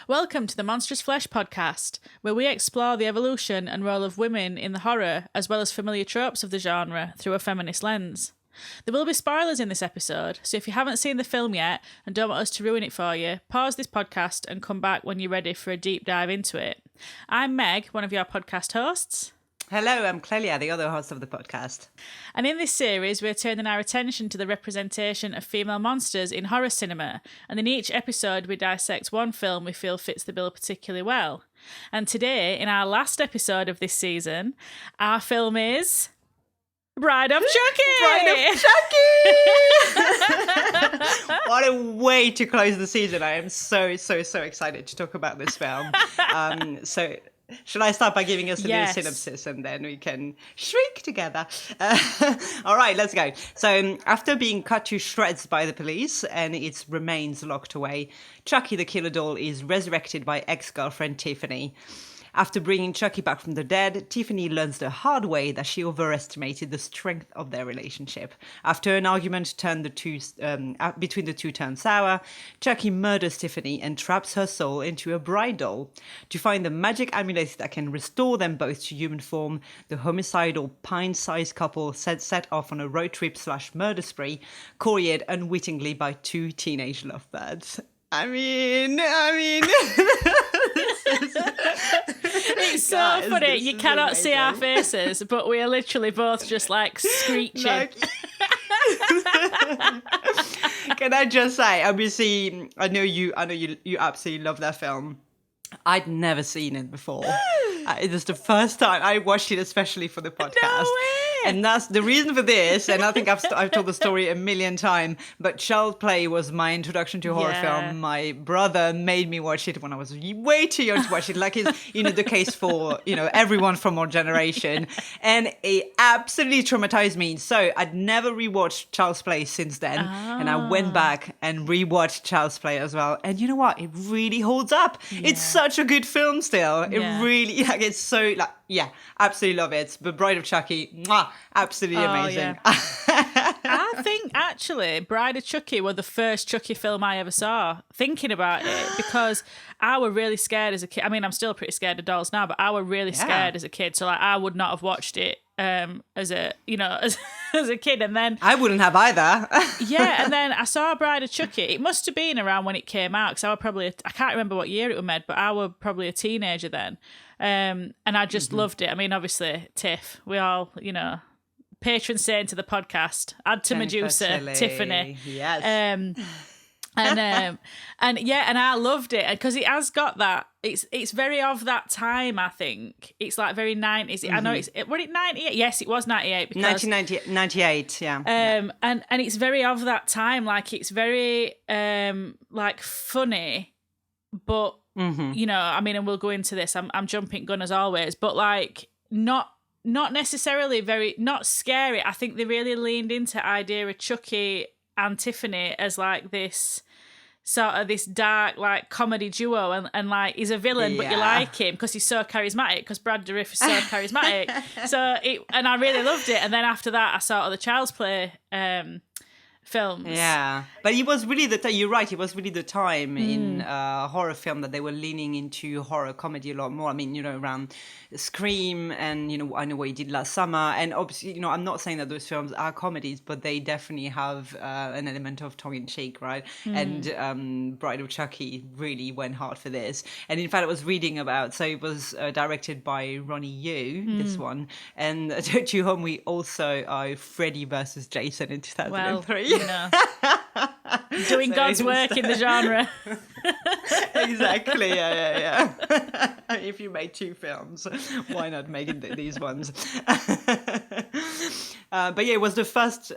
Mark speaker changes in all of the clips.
Speaker 1: Welcome to the Monstrous Flesh podcast, where we explore the evolution and role of women in the horror, as well as familiar tropes of the genre, through a feminist lens. There will be spoilers in this episode, so if you haven't seen the film yet and don't want us to ruin it for you, pause this podcast and come back when you're ready for a deep dive into it. I'm Meg, one of your podcast hosts.
Speaker 2: Hello, I'm Clelia, the other host of the podcast.
Speaker 1: And in this series, we're turning our attention to the representation of female monsters in horror cinema, and in each episode we dissect one film we feel fits the bill particularly well. And today, in our last episode of this season, our film is Bride of Chucky!
Speaker 2: Bride of Chucky! What a way to close the season. I am so excited to talk about this film. Shall I start by giving us a little synopsis and then we can shriek together? All right, let's go. So after being cut to shreds by the police and its remains locked away, Chucky the killer doll is resurrected by ex-girlfriend Tiffany. After bringing Chucky back from the dead, Tiffany learns the hard way that she overestimated the strength of their relationship. After an argument between the two turned sour, Chucky murders Tiffany and traps her soul into a bride doll. To find the magic amulet that can restore them both to human form, the homicidal pint-sized couple set off on a road trip / murder spree, couriered unwittingly by two teenage lovebirds. I mean...
Speaker 1: It's so funny. You cannot see our faces, but we are literally both just like screeching.
Speaker 2: Can I just say, obviously, I know you absolutely love that film. I'd never seen it before. It was the first time I watched it, especially for the podcast.
Speaker 1: No way.
Speaker 2: And that's the reason for this. And I think I've told the story a million times. But Child Play was my introduction to horror film. My brother made me watch it when I was way too young to watch it. Like it's the case for everyone from our generation. And it absolutely traumatized me. So I'd never rewatched Child's Play since then. And I went back and rewatched Child's Play as well. And you know what? It really holds up. Yeah. It's such a good film still. It really it's so absolutely love it. But Bride of Chucky, absolutely amazing.
Speaker 1: Yeah. I think actually Bride of Chucky was the first Chucky film I ever saw, thinking about it, because I was really scared as a kid. I mean, I'm still pretty scared of dolls now, but I was really scared as a kid. So like I would not have watched it as a kid. And then
Speaker 2: I wouldn't have either.
Speaker 1: And then I saw Bride of Chucky. It must have been around when it came out, because I was probably, I can't remember what year it was made, but I was probably a teenager then. And I just loved it. I mean, obviously, Tiff, we all, patron saint to the podcast, add to Medusa, Tiffany.
Speaker 2: Yes.
Speaker 1: And I loved it because it has got that. It's very of that time. I think it's like very 90s. I know was it 98? Yes, it was 98 because
Speaker 2: 1998. Yeah.
Speaker 1: And it's very of that time. Like it's very like funny, but I mean, and we'll go into this. I'm jumping gun as always, but like not necessarily not scary. I think they really leaned into idea of Chucky and Tiffany as like this sort of this dark like comedy duo, and like he's a villain, but you like him because he's so charismatic, because Brad Dourif is so charismatic. And I really loved it. And then after that, I saw the Child's Play films.
Speaker 2: Yeah, but it was really you're right, it was really the time in horror film that they were leaning into horror comedy a lot more. I mean, around Scream and, I Know What You Did Last Summer. And obviously, I'm not saying that those films are comedies, but they definitely have an element of tongue-in-cheek, right? And Bride of Chucky really went hard for this. And in fact, I was reading about, so it was directed by Ronnie Yu, this one. And to whom we also owe Freddy versus Jason in 2003.
Speaker 1: Doing God's work in the genre.
Speaker 2: Exactly, yeah. If you made 2 films, why not make these ones? But yeah, it was the first. So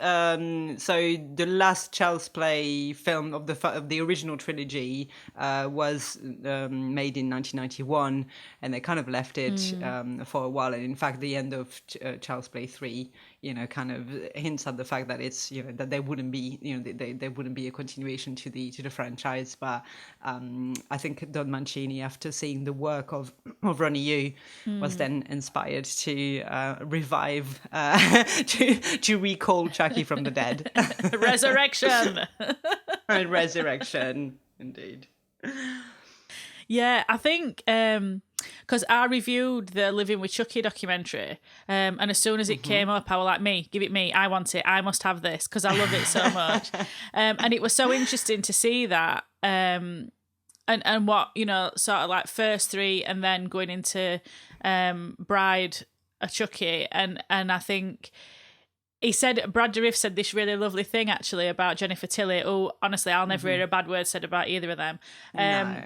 Speaker 2: the last Child's Play film of the original trilogy was made in 1991, and they kind of left it for a while. And in fact, the end of Child's Play 3, kind of hints at the fact that it's that there wouldn't be there wouldn't be a continuation to the franchise. But I think Don Mancini, after seeing the work of Ronnie Yu, was then inspired to revive to recall Chucky from the dead.
Speaker 1: Resurrection.
Speaker 2: And resurrection, indeed.
Speaker 1: Yeah, I think because I reviewed the Living with Chucky documentary, and as soon as it came up, I was like, give it me, I want it, I must have this, because I love it so much. And it was so interesting to see that, and what, sort of like first 3 and then going into Bride of Chucky, and I think Brad Dourif said this really lovely thing actually about Jennifer Tilly, who honestly I'll never hear a bad word said about either of them.
Speaker 2: No.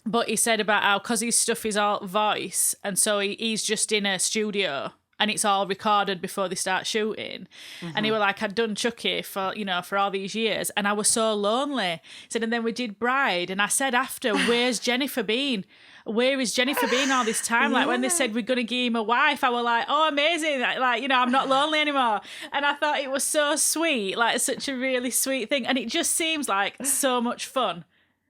Speaker 1: But he said about how, because his stuff is all voice, and so he's just in a studio and it's all recorded before they start shooting. And he was like, I'd done Chucky for all these years, and I was so lonely. He said, and then we did Bride, and I said after, where's Jennifer been? Where is Jennifer been all this time? Like when they said we're going to give him a wife, I was like, oh, amazing. Like, I'm not lonely anymore. And I thought it was so sweet, like such a really sweet thing. And it just seems like so much fun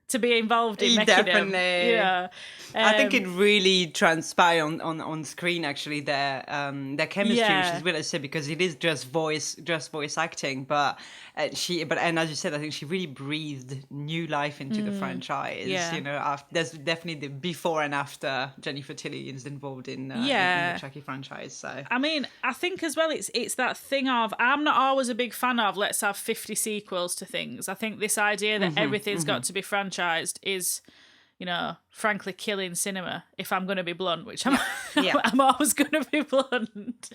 Speaker 1: to be involved in making
Speaker 2: Definitely.
Speaker 1: them. Yeah.
Speaker 2: I think it really transpired on screen, actually, their chemistry, which is weird to say because it is just voice acting, but and as you said, I think she really breathed new life into the franchise.
Speaker 1: Yeah.
Speaker 2: There's definitely the before and after Jennifer Tilly is involved in the Chucky franchise. So
Speaker 1: I mean, I think as well, it's that thing of, I'm not always a big fan of let's have 50 sequels to things. I think this idea that everything's got to be franchised is, frankly killing cinema, if I'm going to be blunt, which I'm always going to be blunt.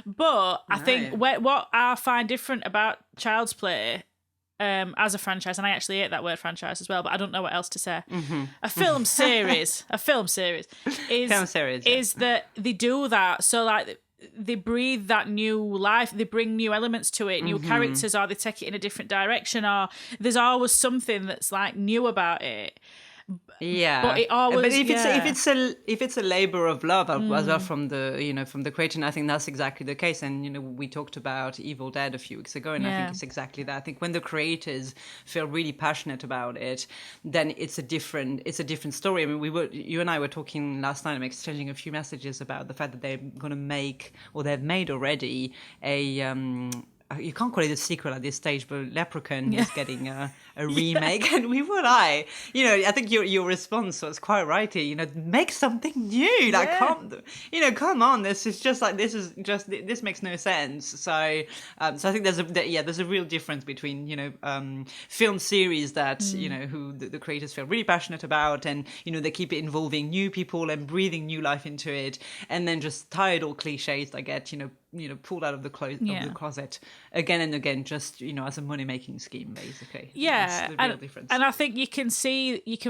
Speaker 1: But I think what I find different about Child's Play as a franchise, and I actually hate that word franchise as well, but I don't know what else to say. A film series is that they do that. So like they breathe that new life, they bring new elements to it, new characters, or they take it in a different direction, or there's always something that's like new about it.
Speaker 2: Yeah,
Speaker 1: but it always.
Speaker 2: But if it's a labor of love as well from the creator, and I think that's exactly the case. And we talked about Evil Dead a few weeks ago, and I think it's exactly that. I think when the creators feel really passionate about it, then it's a different story. I mean, you and I were talking last night, and exchanging a few messages about the fact that they're going to make, or they've made already, a you can't call it a sequel at this stage, but Leprechaun is getting a remake. And I think your response was quite right here. Make something new. Like, come on. This is just like, this makes no sense. So I think there's a real difference between, film series that, who the creators feel really passionate about, and, they keep it involving new people and breathing new life into it, and then just tired old cliches that get, pulled out of the closet again and again, just as a money-making scheme, basically. That's the real difference.
Speaker 1: And I think you can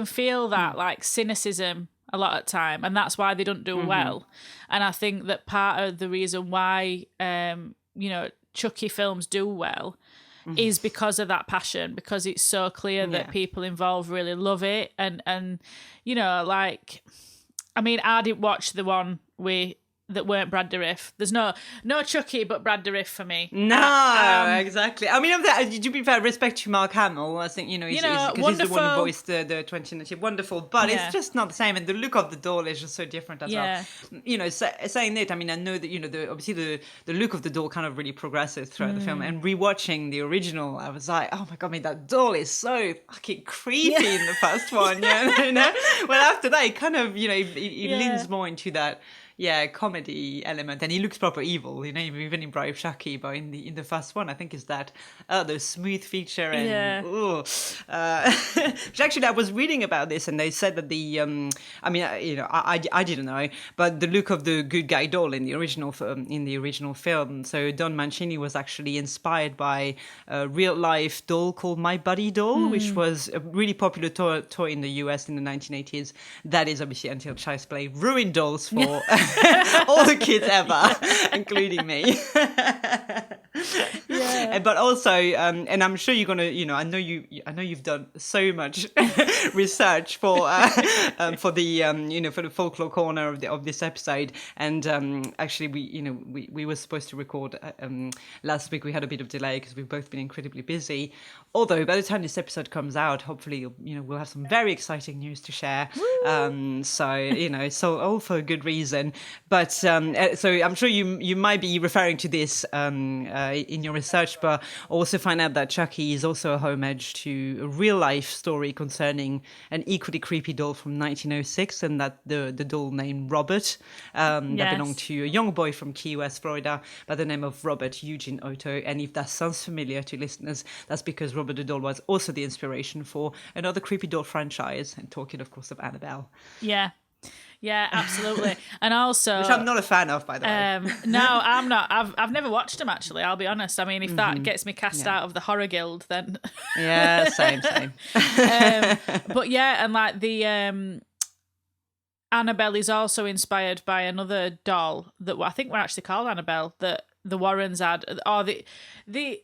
Speaker 1: feel that like cynicism a lot of time, and that's why they don't do well. And I think that part of the reason why Chucky films do well is because of that passion, because it's so clear that people involved really love it, and like, I mean, I didn't watch the one with that weren't Brad Dourif. There's no Chucky but Brad Dourif for me.
Speaker 2: No, exactly. I mean, to be fair, respect to Mark Hamill. I think, he's the one who voiced the 2019. Wonderful, but it's just not the same. And the look of the doll is just so different as well. Saying that, I mean, I know that, obviously the look of the doll kind of really progresses throughout the film. And rewatching the original, I was like, oh my God, I mean, that doll is so fucking creepy in the first one. Well, after that, it kind of, it leans more into that comedy element, and he looks proper evil, even in Bride of Chucky, but in the first one, I think is that the smooth feature and which actually I was reading about this, and they said that the I didn't know, but the look of the good guy doll in the original film, so Don Mancini was actually inspired by a real life doll called My Buddy Doll, which was a really popular toy in the US in the 1980s. That is obviously, until Child's Play ruined dolls for all the kids ever, including me. But also, and I'm sure you're gonna, I know you've done so much research for the folklore corner of this episode, and actually we were supposed to record last week. We had a bit of delay because we've both been incredibly busy. Although by the time this episode comes out, hopefully we'll have some very exciting news to share. So all for a good reason. But so I'm sure you might be referring to this in your research, but also find out that Chucky is also a homage to a real life story concerning an equally creepy doll from 1906, and that the doll named Robert that belonged to a young boy from Key West, Florida, by the name of Robert Eugene Otto. And if that sounds familiar to listeners, that's because Robert the doll was also the inspiration for another creepy doll franchise, and talking of course of Annabelle.
Speaker 1: Yeah, absolutely. And also,
Speaker 2: which I'm not a fan of, by the way.
Speaker 1: No, I'm not. I've never watched them, actually, I'll be honest. I mean, if that gets me cast out of the horror guild, then
Speaker 2: same.
Speaker 1: But and like the Annabelle is also inspired by another doll that I think were actually called Annabelle, that the Warrens had, or the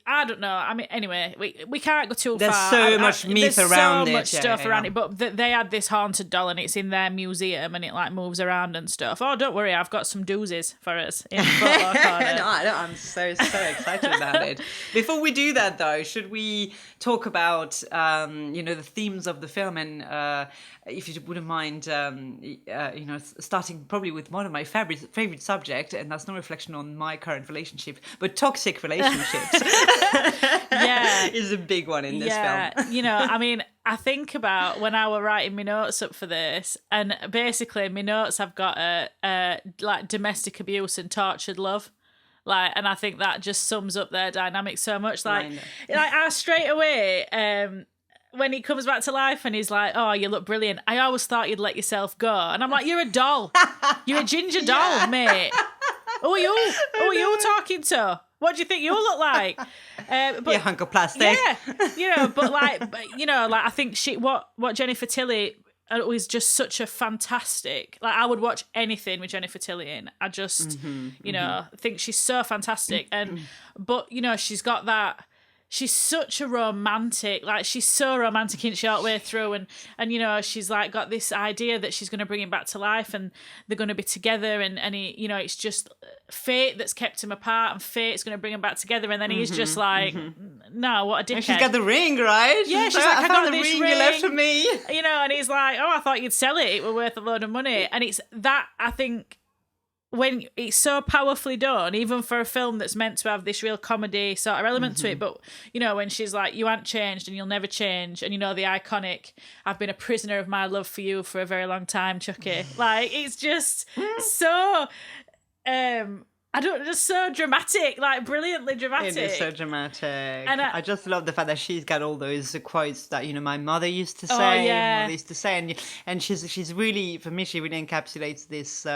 Speaker 1: I don't know. I mean, anyway, we can't go too
Speaker 2: far.
Speaker 1: There's
Speaker 2: so much myth around it.
Speaker 1: There's so much stuff around it, but they had this haunted doll, and it's in their museum, and it like moves around and stuff. Oh, don't worry, I've got some doozies for us in Folklore Corner.
Speaker 2: No, I'm so excited about it. Before we do that, though, should we talk about the themes of the film, and if you wouldn't mind, starting probably with one of my favorite subject, and that's no reflection on my current relationship, but toxic relationships. Is a big one in this film.
Speaker 1: I mean, I think about when I were writing my notes up for this, and basically my notes have got a like domestic abuse and tortured love. Like, and I think that just sums up their dynamic so much. Like I straight away, when he comes back to life and he's like, "Oh, you look brilliant. I always thought you'd let yourself go." And I'm like, "You're a doll. You're a ginger doll, mate. Who are you talking to? What do you think you look like?"
Speaker 2: But a hunk of plastic.
Speaker 1: Yeah, but I think what Jennifer Tilly was just such a fantastic. Like, I would watch anything with Jennifer Tilly in. I just, think she's so fantastic, but she's got that. She's such a romantic, like she's so romantic in short way through, and she's like got this idea that she's going to bring him back to life, and they're going to be together, and he, it's just fate that's kept him apart, and fate's going to bring him back together, and then he's just like, no, what a dickhead.
Speaker 2: And she's got the ring, right?
Speaker 1: Yeah, she's like, I got this ring
Speaker 2: you left for me.
Speaker 1: And he's like, oh, I thought you'd sell it. It were worth a load of money, and it's that, I think, when it's so powerfully done, even for a film that's meant to have this real comedy sort of element to it, but when she's like, you ain't changed and you'll never change, and the iconic, I've been a prisoner of my love for you for a very long time, Chucky. Like, it's just so just so dramatic, like brilliantly dramatic.
Speaker 2: It is so dramatic.
Speaker 1: And
Speaker 2: I just love the fact that she's got all those quotes that my mother used to say, and she's really, for me, she really encapsulates this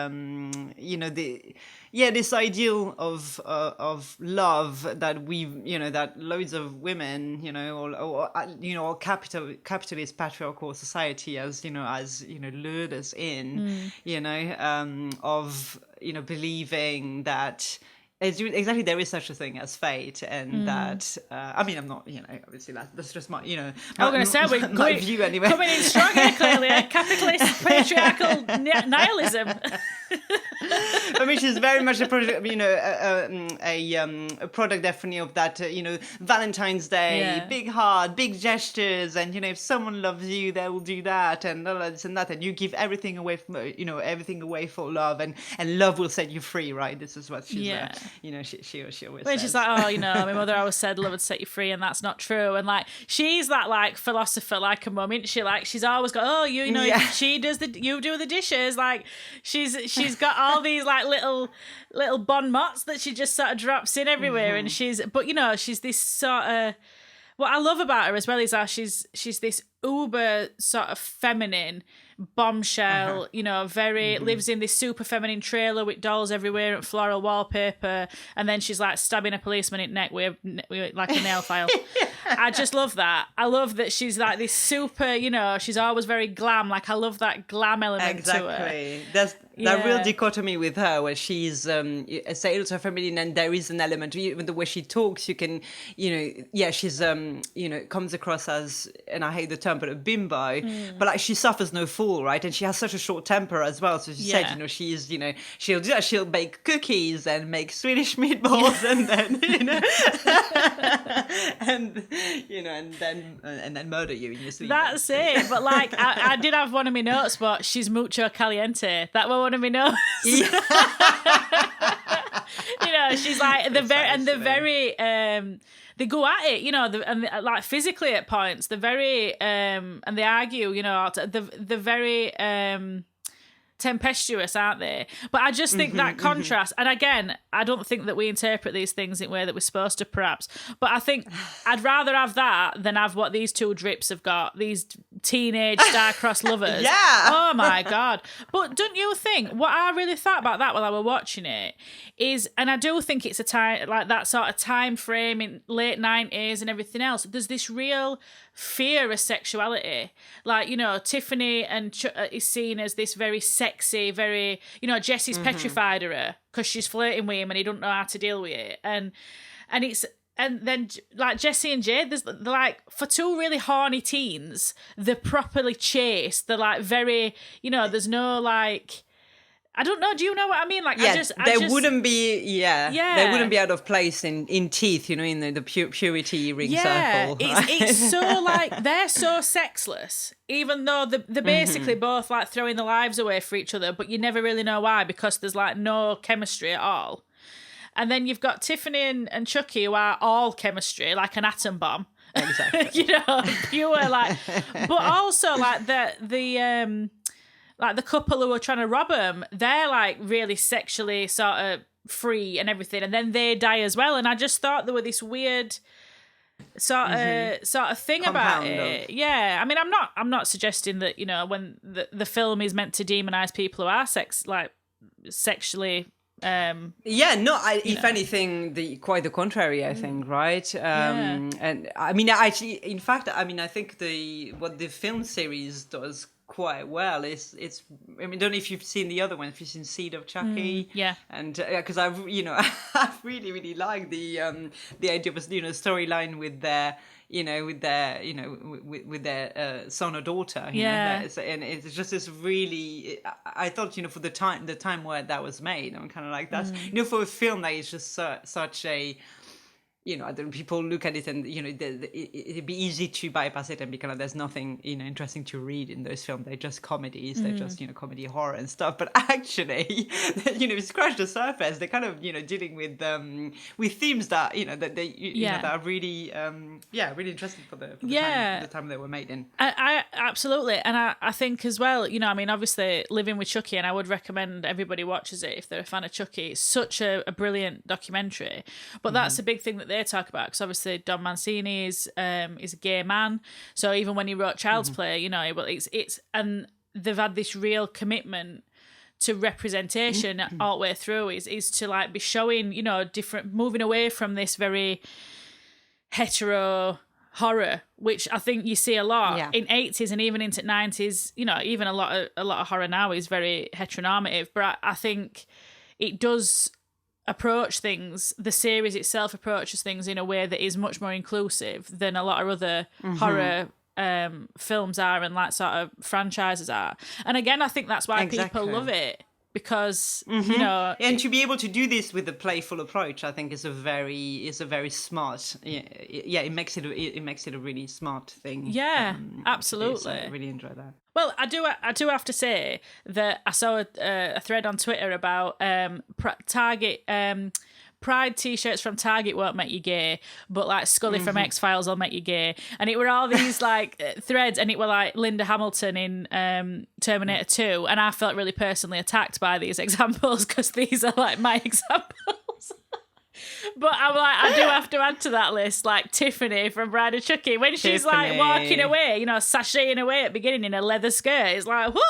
Speaker 2: this ideal of love that that loads of women or capitalist patriarchal society has lured us in, of believing that exactly there is such a thing as fate, and that I'm not obviously that's just my I'm
Speaker 1: going to say
Speaker 2: my view anyway.
Speaker 1: Coming in strong here, Clelia. Capitalist patriarchal nihilism.
Speaker 2: I mean, she's very much a product, a product definitely of that, Valentine's Day, big heart, big gestures, and if someone loves you, they will do that, and this and that, and you give everything away everything away for love, and love will set you free, right? This is what she's, she always says.
Speaker 1: She's like, my mother always said love would set you free, and that's not true, and like she's that like philosopher, like a mum, isn't she? Like she's always got, she does you do the dishes, like she's got all these like little bon mots that she just sort of drops in everywhere, and she's this sort of, what I love about her as well is how she's this uber sort of feminine bombshell, very lives in this super feminine trailer with dolls everywhere and floral wallpaper, and then she's like stabbing a policeman in the neck with like a nail file. I just love that. I love that she's like this super, she's always very glam. Like I love that glam element to her.
Speaker 2: Exactly. There's that real dichotomy with her where she's say ultra feminine, and there is an element, even the way she talks, you can, she's comes across as, and I hate the term, but a bimbo, but like she suffers no fool, right? And she has such a short temper as well. So she said, she's, she'll do that. She'll bake cookies and make Swedish meatballs, and then, and then murder you in your sleep.
Speaker 1: That's it. But like, I did have one of my notes, but she's mucho caliente. That was one of my notes. Yeah. She's like very they go at it, and like physically at points. They're very and they argue, they're very tempestuous, aren't they? But I just think that contrast, and again, I don't think that we interpret these things in a way that we're supposed to, perhaps, but I think I'd rather have that than have what these two drips have got, these teenage star-crossed lovers.
Speaker 2: Yeah.
Speaker 1: Oh my God. But don't you think, what I really thought about that while I was watching it is, and I do think it's a time, like that sort of time frame in late 90s and everything else, there's this real fear of sexuality. Like, Tiffany is seen as this very sexy, very, Jesse's petrified of her because she's flirting with him and he don't know how to deal with it. And then like Jesse and Jade, they're like, for two really horny teens, they're properly chaste. They're like very, there's no like, I don't know. Do you know what I mean? Like,
Speaker 2: they wouldn't be out of place in teeth, in the purity ring circle.
Speaker 1: Right? It's so like, they're so sexless, even though they're basically both like throwing their lives away for each other, but you never really know why, because there's like no chemistry at all. And then you've got Tiffany and Chucky, who are all chemistry, like an atom bomb.
Speaker 2: Exactly.
Speaker 1: Pure like, but also like the like the couple who are trying to rob them, they're like really sexually sort of free and everything, and then they die as well. And I just thought there were this weird sort of thing about it. Yeah, I mean, I'm not suggesting that when the film is meant to demonize people who are sexually.
Speaker 2: If anything, quite the contrary, I think, right? And I mean, actually, in fact, I think what the film series does quite well is I don't know if you've seen the other one, if you've seen Seed of Chucky, and because I've really really liked the idea of storyline with their with their son or daughter, and it's just this really, I thought for the time where that was made, I'm kind of like, that's for a film that is just such a, I don't know, people look at it and, it'd be easy to bypass it and be kind of, there's nothing, interesting to read in those films. They're just comedies. They're just, comedy horror and stuff. But actually, scratch the surface. They're kind of, dealing with themes that, that are really, really interesting for the time they were made in.
Speaker 1: I absolutely. And I think as well, obviously Living with Chucky, and I would recommend everybody watches it if they're a fan of Chucky. It's such a brilliant documentary. But that's a big thing that they talk about, because obviously Don Mancini is a gay man, so even when he wrote Child's Play, it's and they've had this real commitment to representation all the way through, is to like be showing different, moving away from this very hetero horror, which I think you see a lot in 80s and even into 90s. Even a lot of horror now is very heteronormative, but I think it does approach things, the series itself approaches things in a way that is much more inclusive than a lot of other horror films are, and like sort of franchises are. And again, I think that's why people love it. because you know,
Speaker 2: and to be able to do this with a playful approach, I think is a very smart. Yeah, it makes it a really smart thing.
Speaker 1: Yeah, absolutely.
Speaker 2: So I really enjoy that.
Speaker 1: Well, I do have to say that I saw a thread on Twitter about Target. Pride t-shirts from Target won't make you gay, but like Scully from X-Files will make you gay. And it were all these like threads, and it were like Linda Hamilton in Terminator 2, and I felt really personally attacked by these examples because these are like my examples. But I'm like, I do have to add to that list, like Tiffany from Bride of Chucky, when she's like walking away, you know, sashaying away at the beginning in a leather skirt. It's like, whoa!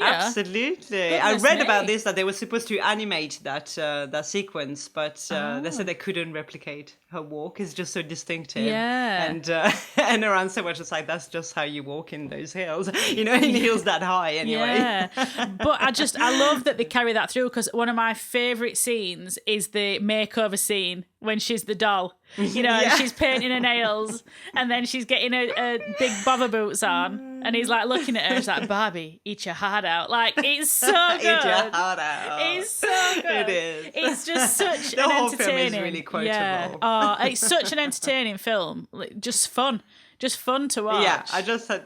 Speaker 2: Absolutely. I read about this, that they were supposed to animate that sequence, but they said they couldn't replicate her walk. It's just so distinctive.
Speaker 1: Yeah.
Speaker 2: And her answer was just like, that's just how you walk in those hills, you know, in heels that high anyway.
Speaker 1: Yeah. But I love that they carry that through, because one of my favourite scenes is the makeover scene when she's the doll. You know, and she's painting her nails, and then she's getting a big bother boots on, and he's like looking at her. He's like, "Barbie, eat your heart out." Like, it's so good.
Speaker 2: Eat your heart out.
Speaker 1: It's so good.
Speaker 2: It is.
Speaker 1: It's just such
Speaker 2: the
Speaker 1: an
Speaker 2: whole
Speaker 1: entertaining.
Speaker 2: Film is really quotable.
Speaker 1: Yeah. Oh, it's such an entertaining film. Like, just fun to watch.
Speaker 2: Yeah, I just had.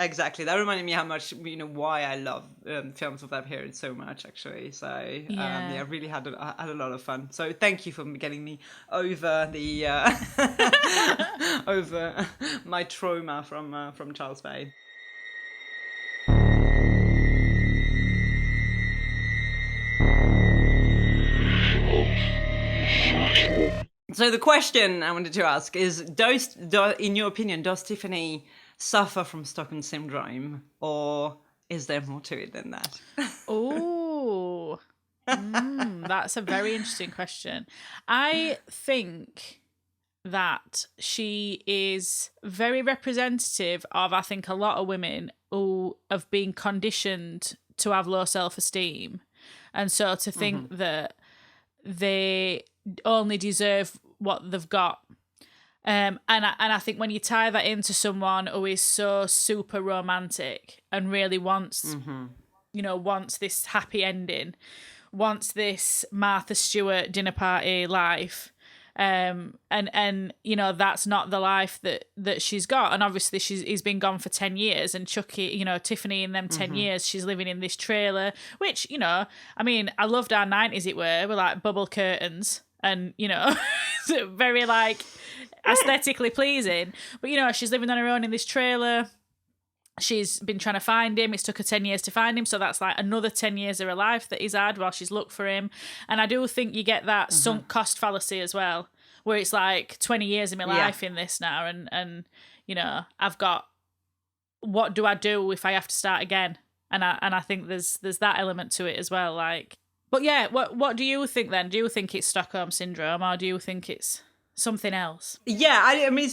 Speaker 2: Exactly. That reminded me how much, you know, why I love films of that period so much, actually. So, I really had a lot of fun. So thank you for getting me over the over my trauma from Charles Bay. So the question I wanted to ask is, in your opinion, does Tiffany suffer from Stockholm Syndrome, or is there more to it than that?
Speaker 1: Oh, that's a very interesting question. I think that she is very representative of, I think, a lot of women who have been conditioned to have low self-esteem, and so to think that they only deserve what they've got. And I think when you tie that into someone who is so super romantic and really wants, you know, wants this happy ending, wants this Martha Stewart dinner party life, and you know, that's not the life that she's got. And obviously he's been gone for 10 years, and Chucky, you know, Tiffany in them 10 years, she's living in this trailer, which, you know, I mean, I loved our 90s, it were like bubble curtains and, you know, very like aesthetically pleasing. But, you know, she's living on her own in this trailer. She's been trying to find him. It's took her 10 years to find him. So that's like another 10 years of her life that he's had while she's looked for him. And I do think you get that sunk cost fallacy as well, where it's like 20 years of my life in this now. And you know, I've got, what do I do if I have to start again? And I think there's that element to it as well. Like, but yeah, what do you think then? Do you think it's Stockholm Syndrome, or do you think it's something else?
Speaker 2: Yeah, I mean,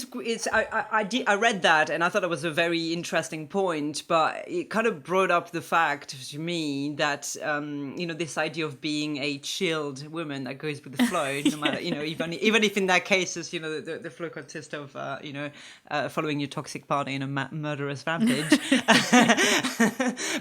Speaker 2: I read that, and I thought it was a very interesting point, but it kind of brought up the fact to me that, you know, this idea of being a chilled woman that goes with the flow, no matter, you know, even if in that case, you know, the flow consists of, you know, following your toxic partner in a murderous rampage.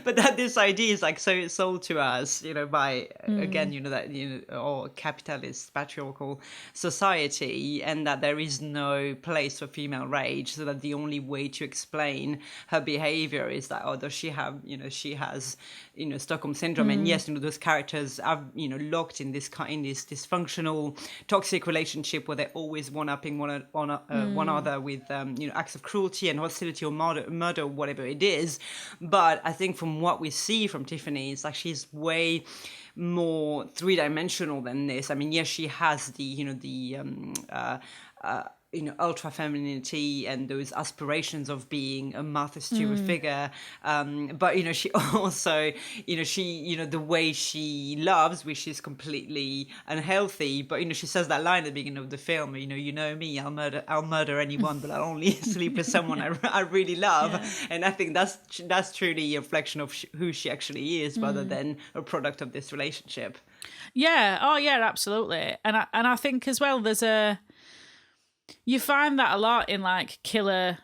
Speaker 2: But that this idea is like so sold to us, you know, by, again, you know, that, you know, or capitalist patriarchal society, and that there is no place for female rage, so that the only way to explain her behavior is that, oh, does she have, you know, she has, you know, Stockholm Syndrome. And yes, you know, those characters are, you know, locked in this dysfunctional toxic relationship where they're always one-upping one another with, you know, acts of cruelty and hostility or murder, whatever it is. But I think from what we see from Tiffany, it's like she's way more three-dimensional than this. I mean, yes, she has the, you know, the you know, ultra femininity and those aspirations of being a Martha Stewart figure, but you know, she also, you know, the way she loves, which is completely unhealthy, but you know, she says that line at the beginning of the film, you know me, I'll murder anyone, but I'll only sleep with someone I really love. And I think that's truly a reflection of who she actually is, rather than a product of this relationship.
Speaker 1: Yeah. Oh yeah, absolutely. And I think as well, you find that a lot in like killer,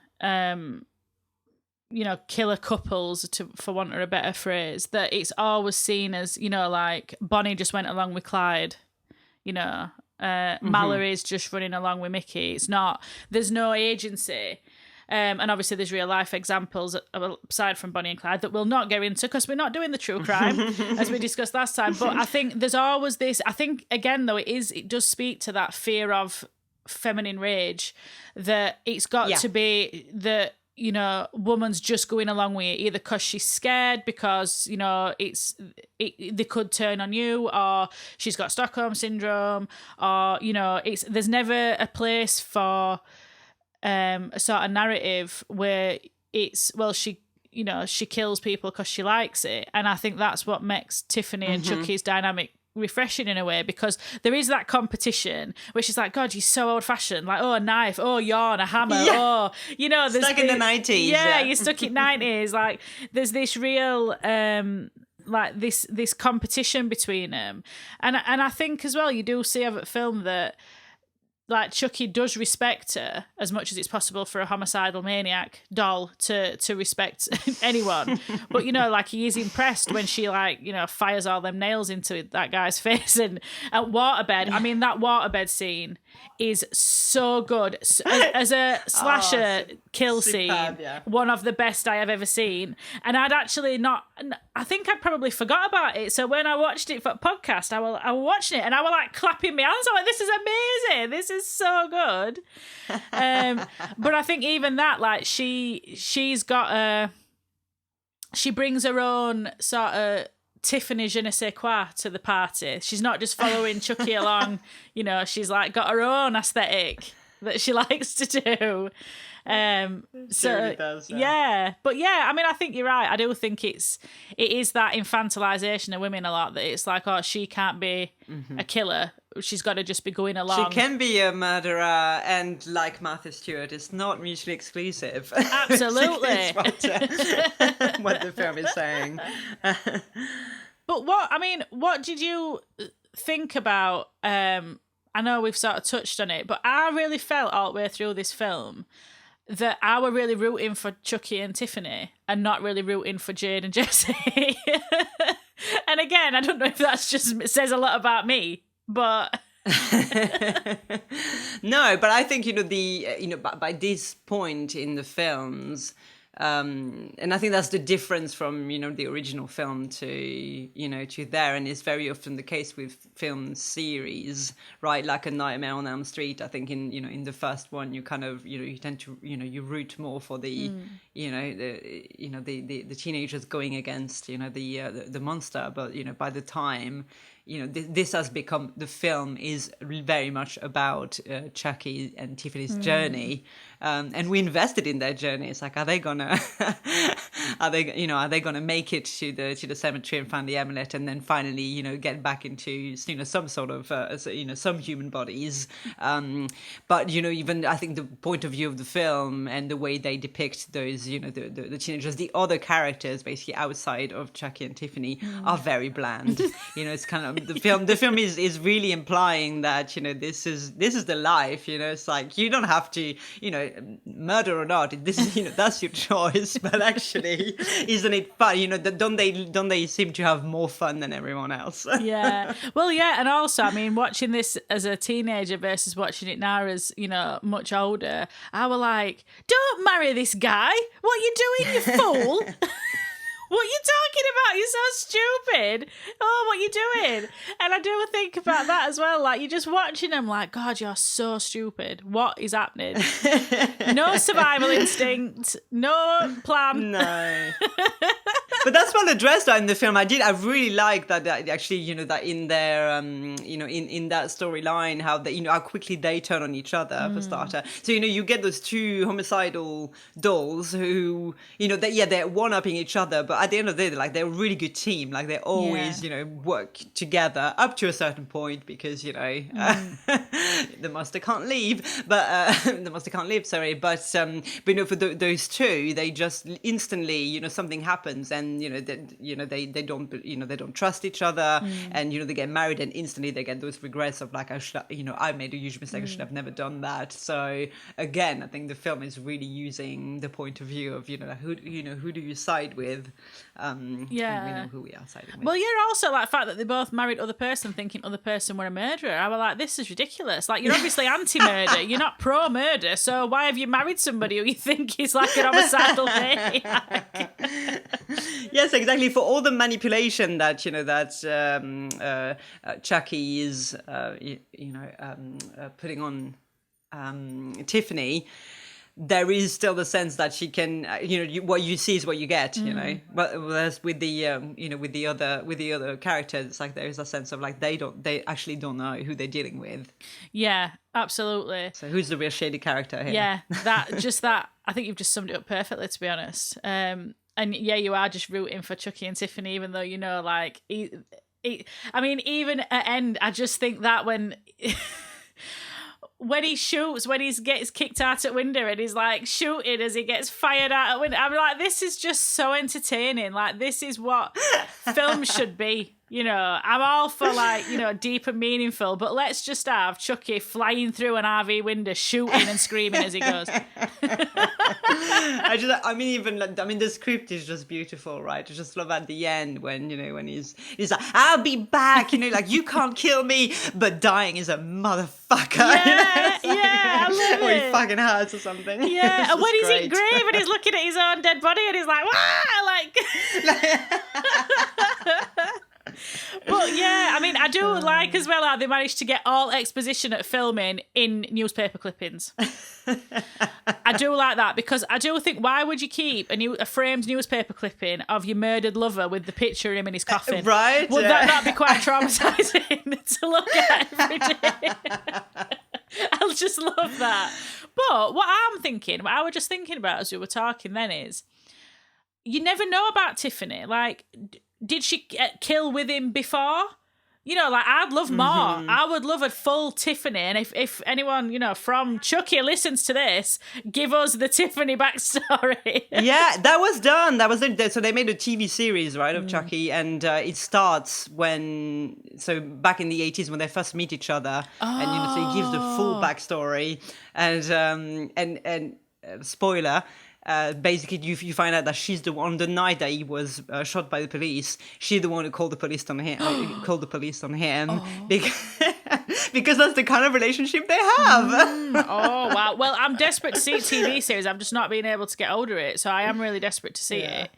Speaker 1: killer couples, for want of a better phrase, that it's always seen as, like Bonnie just went along with Clyde, Mallory's just running along with Mickey. It's not, there's no agency. And obviously there's real life examples aside from Bonnie and Clyde that we'll not go into because we're not doing the true crime as we discussed last time. But I think there's always this, I think again though, it does speak to that fear of feminine rage, that it's got to be that, woman's just going along with it either because she's scared because, they could turn on you, or she's got Stockholm syndrome, or, there's never a place for a sort of narrative where it's, well, she kills people because she likes it. And I think that's what makes Tiffany and Chucky's dynamic refreshing in a way, because there is that competition where she's like, God, you're so old fashioned, like, oh, a knife, oh, yarn, a hammer, oh, there's
Speaker 2: stuck in the 90s.
Speaker 1: Yeah, you're stuck in 90s. Like, there's this real like this competition between them, and I think as well you do see of a film that, like, Chucky does respect her as much as it's possible for a homicidal maniac doll to respect anyone. But, like, he is impressed when she, like, fires all them nails into that guy's face. And at waterbed, I mean, that waterbed scene is so good. As a slasher kill
Speaker 2: superb,
Speaker 1: scene, one of the best I have ever seen. And I'd actually I think I'd probably forgot about it. So when I watched it for the podcast, I was watching it and I was like clapping my hands. I'm like, this is amazing. This is so good. But I think even that, like, she's got she brings her own sort of Tiffany je ne sais quoi to the party. She's not just following Chucky along, she's like got her own aesthetic that she likes to do. So
Speaker 2: really does,
Speaker 1: but I mean, I think you're right. I do think it is that infantilization of women a lot, that it's like, oh, she can't be a killer, she's got to just be going along.
Speaker 2: She can be a murderer, and like Martha Stewart, it's not mutually exclusive.
Speaker 1: Absolutely.
Speaker 2: What the film is saying.
Speaker 1: But what did you think about, I know we've sort of touched on it, but I really felt all the way through this film that I were really rooting for Chucky and Tiffany and not really rooting for Jade and Jesse. And again, I don't know if that's just says a lot about me, but...
Speaker 2: No, but I think, by this point in the films, and I think that's the difference from, the original film to there. And it's very often the case with film series, right? Like A Nightmare on Elm Street. I think in the first one, you kind of, you tend to, you root more for the, the teenagers going against, the monster. But, by the time, this has become, the film is very much about Chucky and Tiffany's journey, and we invested in their journey. It's like, are they gonna make it to the cemetery and find the amulet, and then finally get back into some sort of some human bodies. But even I think the point of view of the film and the way they depict those the teenagers, the other characters basically outside of Chucky and Tiffany are very bland. It's kind of the film is really implying that this is the life. It's like, you don't have to murder or not, this is that's your choice, but actually isn't it fun? Don't they seem to have more fun than everyone else?
Speaker 1: And also, I mean, watching this as a teenager versus watching it now as much older, I was like, don't marry this guy, what are you doing, you fool? What are you talking about? You're so stupid. Oh, what are you doing? And I do think about that as well. Like, you're just watching them like, God, you're so stupid. What is happening? No survival instinct. No plan.
Speaker 2: No. But that's well addressed in the film. I really like that actually, that in their, in that storyline, how they, how quickly they turn on each other, for starter. So, you get those two homicidal dolls who, they're one-upping each other, but at the end of the day, they're a really good team. Like, they always, work together up to a certain point because, the monster can't leave, but the monster can't live. Sorry, but for those two, they just instantly, something happens, and they don't trust each other, and they get married, and instantly they get those regrets of like, I made a huge mistake. I should have never done that. So again, I think the film is really using the point of view of who do you side with, and we know who we are siding with.
Speaker 1: Well, also like the fact that they both married other person thinking other person were a murderer. I was like, this is ridiculous. Like, you're obviously anti-murder, you're not pro-murder, so why have you married somebody who you think is like an homicidal maniac?
Speaker 2: Yes, exactly. For all the manipulation that Chucky is putting on Tiffany, there is still the sense that she can, what you see is what you get, But whereas with the other characters, it's like there is a sense of like they actually don't know who they're dealing with.
Speaker 1: Yeah, absolutely.
Speaker 2: So who's the real shady character here?
Speaker 1: Yeah, that. I think you've just summed it up perfectly, to be honest. And yeah, you are just rooting for Chucky and Tiffany, even though like, I mean, even at end, I just think that when. When he shoots, when he gets kicked out at window and he's like shooting as he gets fired out at window, I'm like, this is just so entertaining. Like, this is what film should be. I'm all for like, deep and meaningful, but let's just have Chucky flying through an RV window, shooting and screaming as he goes.
Speaker 2: The script is just beautiful, right? I just love at the end when he's like, I'll be back, like, you can't kill me, but dying is a motherfucker.
Speaker 1: Yeah, I love it.
Speaker 2: Or he fucking hurts or something.
Speaker 1: Yeah, and when he's in grave and he's looking at his own dead body and he's like, wah, like. But yeah, I mean, I do like as well how they managed to get all exposition at filming in newspaper clippings. I do like that, because I do think, why would you keep a framed newspaper clipping of your murdered lover with the picture of him in his coffin?
Speaker 2: Right.
Speaker 1: Would that be quite traumatising to look at every day? I'll just love that. But what I was just thinking about as we were talking then is, you never know about Tiffany. Like, did she kill with him before? Like, I'd love more. I would love a full Tiffany. And if anyone, from Chucky listens to this, give us the Tiffany backstory.
Speaker 2: Yeah, that was done. So they made a TV series, right, of Chucky. And it starts back in the 80s when they first meet each other. Oh. And, so he gives the full backstory. And spoiler, basically you find out that she's the one, the night that he was shot by the police, she's the one who called the police on him. Because that's the kind of relationship they have.
Speaker 1: Oh wow. Well, I'm desperate to see a TV series. I'm just not being able to get hold of it, so I am really desperate to see it.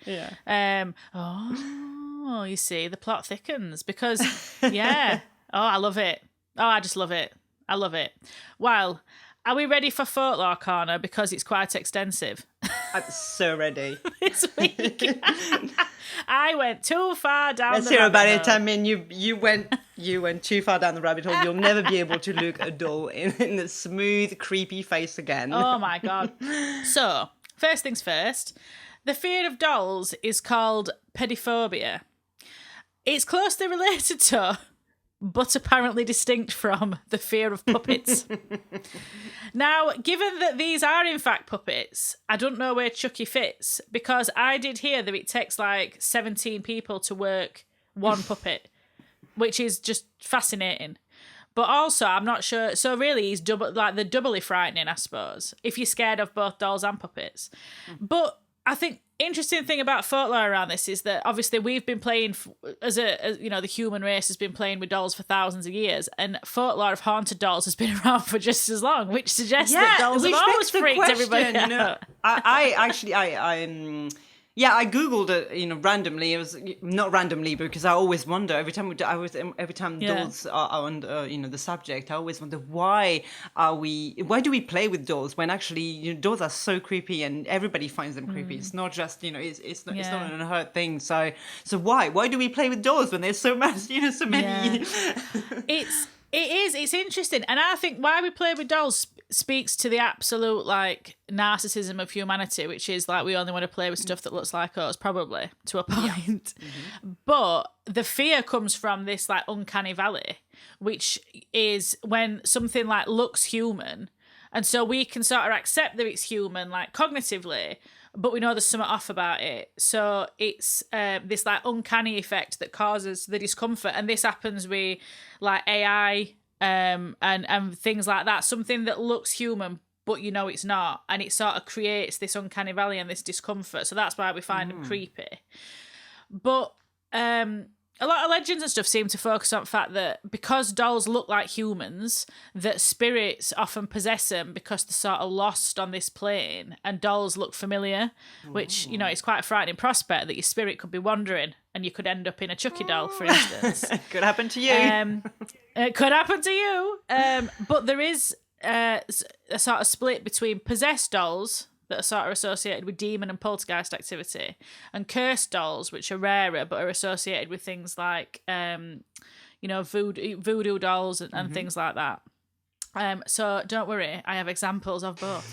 Speaker 1: You see, the plot thickens because I love it. I just love it. I love it. Well, are we ready for Folklore Corner? Because it's quite extensive.
Speaker 2: I'm so ready.
Speaker 1: This week. I went too far down
Speaker 2: Let's
Speaker 1: the rabbit hole.
Speaker 2: Let's hear about it. I mean, you went too far down the rabbit hole. You'll never be able to look a doll in the smooth, creepy face again.
Speaker 1: Oh, my God. So, first things first. The fear of dolls is called pedophobia. It's closely related to, but apparently distinct from, the fear of puppets. Now, given that these are in fact puppets, I don't know where Chucky fits, because I did hear that it takes like 17 people to work one puppet, which is just fascinating. But also, I'm not sure. So really, he's they're doubly frightening, I suppose, if you're scared of both dolls and puppets. But I think interesting thing about folklore around this is that obviously we've been playing as the human race has been playing with dolls for thousands of years, and folklore of haunted dolls has been around for just as long, which suggests that dolls have always freaked everybody out.
Speaker 2: I googled it, randomly. It was not randomly because I always wonder every time dolls are on, the subject. I always wonder why do we play with dolls when actually dolls are so creepy and everybody finds them creepy. It's not just it's not an unheard thing. So why do we play with dolls when there's so much so many?
Speaker 1: It's interesting, and I think why we play with dolls speaks to the absolute like narcissism of humanity, which is like we only want to play with stuff that looks like us, probably to a point. Yeah. But the fear comes from this like uncanny valley, which is when something like looks human, and so we can sort of accept that it's human, like cognitively, but we know there's something off about it. So it's this like uncanny effect that causes the discomfort, and this happens with like AI and things like that. Something that looks human, but you know it's not, and it sort of creates this uncanny valley and this discomfort. So that's why we find them creepy. But a lot of legends and stuff seem to focus on the fact that because dolls look like humans, that spirits often possess them because they're sort of lost on this plane, and dolls look familiar, which, you know, is quite a frightening prospect that your spirit could be wandering and you could end up in a Chucky doll, for instance.
Speaker 2: Could happen to you.
Speaker 1: It could happen to you. But there is a sort of split between possessed dolls that are sort of associated with demon and poltergeist activity, and cursed dolls, which are rarer but are associated with things like, you know, voodoo dolls and things like that. So don't worry, I have examples of both.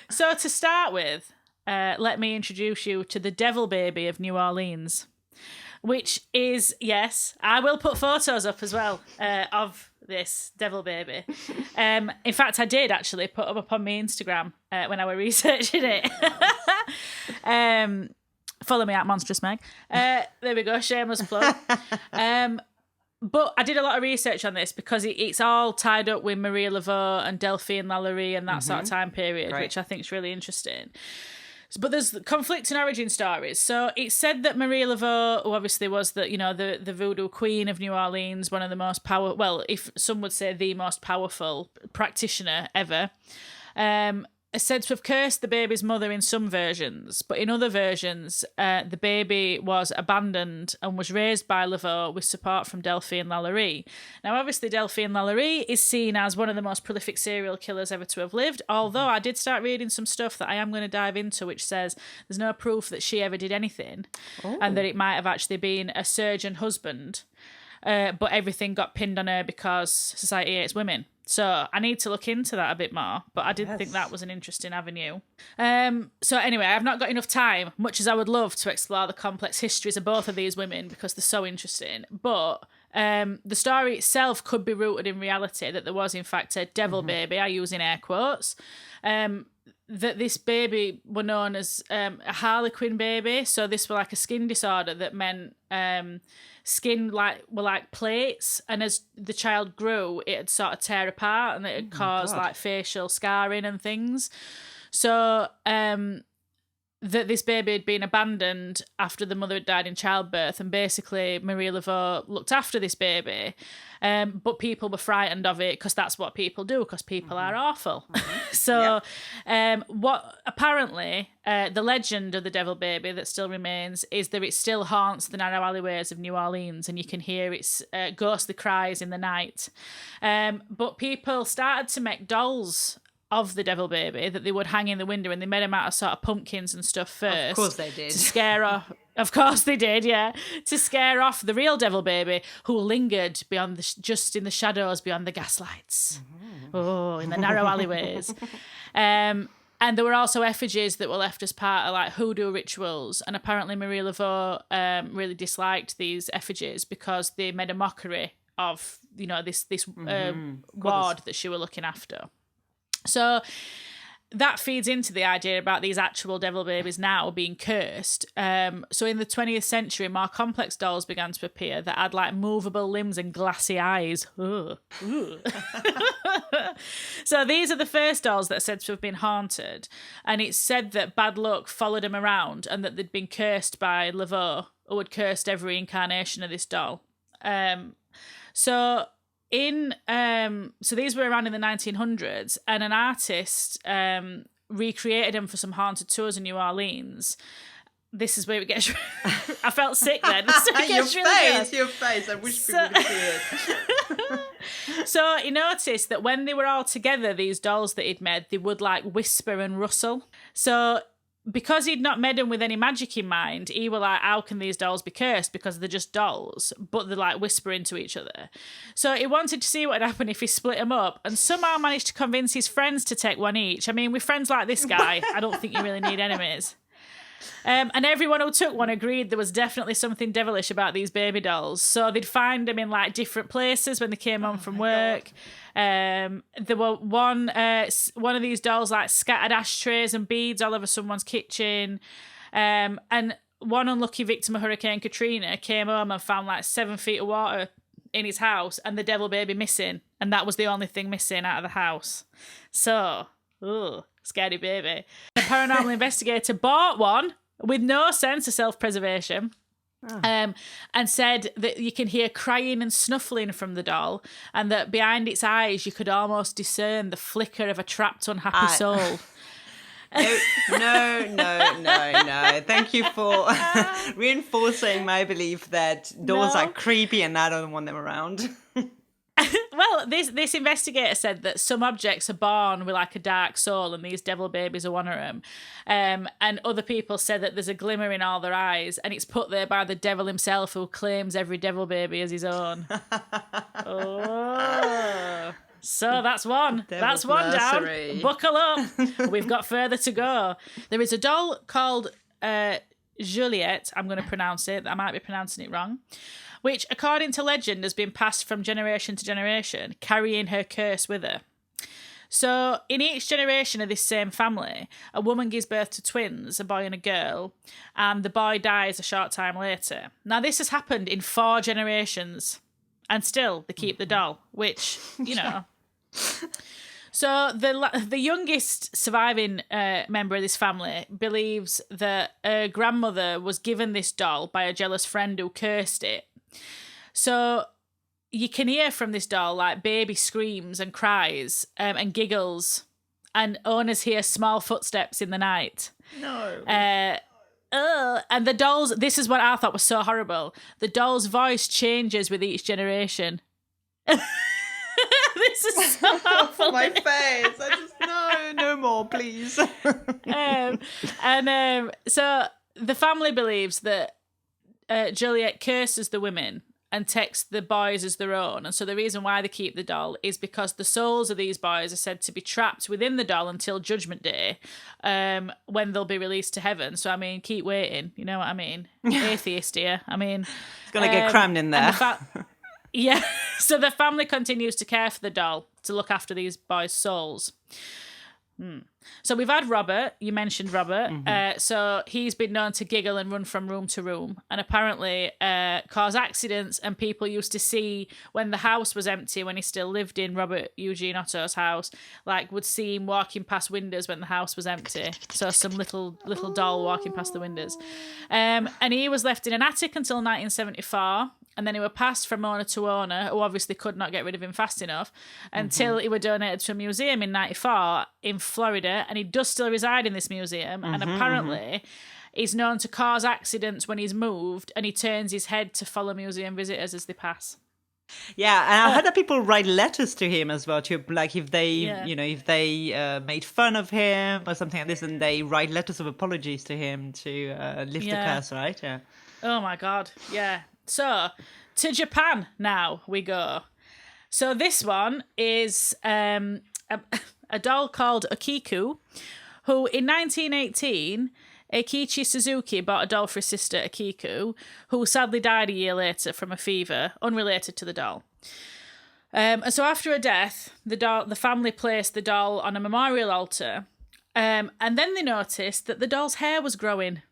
Speaker 1: So to start with, let me introduce you to the Devil Baby of New Orleans, which is, yes, I will put photos up as well of this Devil Baby. In fact, I did actually put them up on my Instagram when I was researching it. Follow me at Monstrous Meg. There we go, shameless plug. But I did a lot of research on this because it's all tied up with Marie Laveau and Delphine Lalaurie and that sort of time period, which I think is really interesting. But there's conflicting origin stories. So it's said that Marie Laveau, who obviously was the voodoo queen of New Orleans, one of the most if some would say the most powerful practitioner ever, is said to have cursed the baby's mother in some versions, but in other versions, the baby was abandoned and was raised by Laveau with support from Delphine Lalaurie. Now, obviously, Delphine Lalaurie is seen as one of the most prolific serial killers ever to have lived, although I did start reading some stuff that I am going to dive into, which says there's no proof that she ever did anything, and that it might have actually been a surgeon husband, but everything got pinned on her because society hates women. So I need to look into that a bit more, but I did think that was an interesting avenue. So anyway, I've not got enough time, much as I would love to explore the complex histories of both of these women because they're so interesting. But the story itself could be rooted in reality, that there was in fact a devil baby, I use in air quotes, that this baby were known as a harlequin baby. So this were like a skin disorder that meant skin were like plates, and as the child grew, it'd sort of tear apart and it'd cause like facial scarring and things. So that this baby had been abandoned after the mother had died in childbirth, and basically Marie Laveau looked after this baby, but people were frightened of it because that's what people do, because people are awful. So what apparently the legend of the devil baby that still remains is that it still haunts the narrow alleyways of New Orleans, and you can hear its ghostly cries in the night. But people started to make dolls of the devil baby that they would hang in the window, and they made them out of sort of pumpkins and stuff first.
Speaker 2: Of course they did.
Speaker 1: To scare off. Of course they did, yeah. To scare off the real devil baby who lingered beyond just in the shadows beyond the gaslights. In the narrow alleyways. And there were also effigies that were left as part of like hoodoo rituals. And apparently Marie Laveau really disliked these effigies because they made a mockery of, this ward that she were looking after. So that feeds into the idea about these actual devil babies now being cursed. So in the 20th century, more complex dolls began to appear that had like movable limbs and glassy eyes. So these are the first dolls that are said to have been haunted. And it's said that bad luck followed them around and that they'd been cursed by Laveau, who had cursed every incarnation of this doll. So these were around in the 1900s, and an artist recreated them for some haunted tours in New Orleans. This is where it gets... I felt sick then.
Speaker 2: Your face. I wish people could see it.
Speaker 1: So he noticed that when they were all together, these dolls that he'd made, they would like whisper and rustle. So because he'd not made them with any magic in mind, he was like, how can these dolls be cursed? Because they're just dolls, but they're like whispering to each other. So he wanted to see what would happen if he split them up, and somehow managed to convince his friends to take one each. I mean, with friends like this guy, I don't think you really need enemies. And everyone who took one agreed there was definitely something devilish about these baby dolls. So they'd find them in like different places when they came home from work. There were one of these dolls like scattered ashtrays and beads all over someone's kitchen. And one unlucky victim of Hurricane Katrina came home and found like 7 feet of water in his house and the devil baby missing. And that was the only thing missing out of the house. So, scary baby. A paranormal investigator bought one with no sense of self-preservation. And said that you can hear crying and snuffling from the doll, and that behind its eyes you could almost discern the flicker of a trapped, unhappy soul.
Speaker 2: No. Thank you for reinforcing my belief that dolls are creepy and I don't want them around.
Speaker 1: Well, this investigator said that some objects are born with like a dark soul, and these devil babies are one of them. And other people said that there's a glimmer in all their eyes, and it's put there by the devil himself, who claims every devil baby as his own. So that's one. That's one nursery. Down. Buckle up. We've got further to go. There is a doll called Juliet. I'm going to pronounce it. I might be pronouncing it wrong. Which, according to legend, has been passed from generation to generation, carrying her curse with her. So, in each generation of this same family, a woman gives birth to twins, a boy and a girl, and the boy dies a short time later. Now, this has happened in 4 generations, and still they keep the doll, which, you know. So, the youngest surviving member of this family believes that her grandmother was given this doll by a jealous friend who cursed it. So you can hear from this doll like baby screams and cries and giggles, and owners hear small footsteps in the night.
Speaker 2: No.
Speaker 1: And the doll's, this is what I thought was so horrible, the doll's voice changes with each generation. This is so awful.
Speaker 2: My face. I just, no more, please.
Speaker 1: So the family believes that Juliet curses the women and takes the boys as their own. And so the reason why they keep the doll is because the souls of these boys are said to be trapped within the doll until Judgment Day, when they'll be released to heaven. So, I mean, keep waiting. You know what I mean? Atheist here. I mean...
Speaker 2: It's going to get crammed in there.
Speaker 1: Yeah. So the family continues to care for the doll to look after these boys' souls. So we've had Robert. You mentioned Robert. Mm-hmm. So he's been known to giggle and run from room to room, and apparently cause accidents. And people used to see when the house was empty, when he still lived in Robert Eugene Otto's house, like would see him walking past windows when the house was empty. So some little doll walking past the windows. And he was left in an attic until 1974. And then he were passed from owner to owner, who obviously could not get rid of him fast enough, until he were donated to a museum in 1994 in Florida. And he does still reside in this museum. And apparently he's known to cause accidents when he's moved, and he turns his head to follow museum visitors as they pass.
Speaker 2: Yeah, and I heard that people write letters to him as well, to like if they, if they made fun of him or something like this, and they write letters of apologies to him to lift the curse, right? Yeah.
Speaker 1: Oh my God, yeah. So, to Japan now we go. So this one is a doll called Akiku, who in 1918, Eikichi Suzuki bought a doll for his sister Akiku, who sadly died a year later from a fever, unrelated to the doll. And so after her death, the family placed the doll on a memorial altar, and then they noticed that the doll's hair was growing.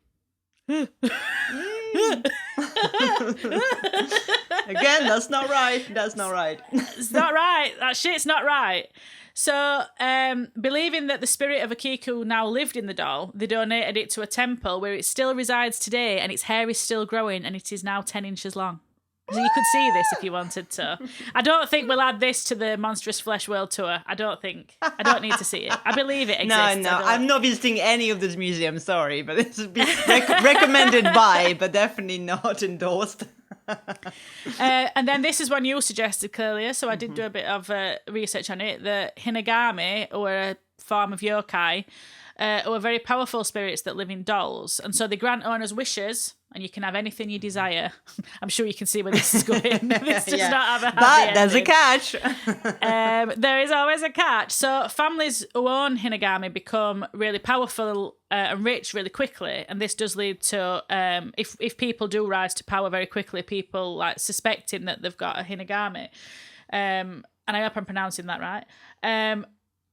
Speaker 2: Again, that's not right. That's not right.
Speaker 1: It's not right. That shit's not right. So, believing that the spirit of Akiku now lived in the doll, they donated it to a temple where it still resides today, and its hair is still growing, and it is now 10 inches long. So you could see this if you wanted to. I don't think we'll add this to the Monstrous Flesh World Tour. I don't need to see it. I believe it exists.
Speaker 2: No, I'm not visiting any of this museum, sorry, but it's recommended by, but definitely not endorsed.
Speaker 1: And then this is one you suggested, Clelia, so I did do a bit of research on it. The Hinagami, or a form of yokai, are very powerful spirits that live in dolls. And so they grant owners wishes and you can have anything you desire. I'm sure you can see where this is going. This does not have a happy
Speaker 2: But there's a
Speaker 1: ending.
Speaker 2: catch.
Speaker 1: There is always a catch. So families who own hinagami become really powerful and rich really quickly, and this does lead to if people do rise to power very quickly, people like suspecting that they've got a hinagami. And I hope I'm pronouncing that right.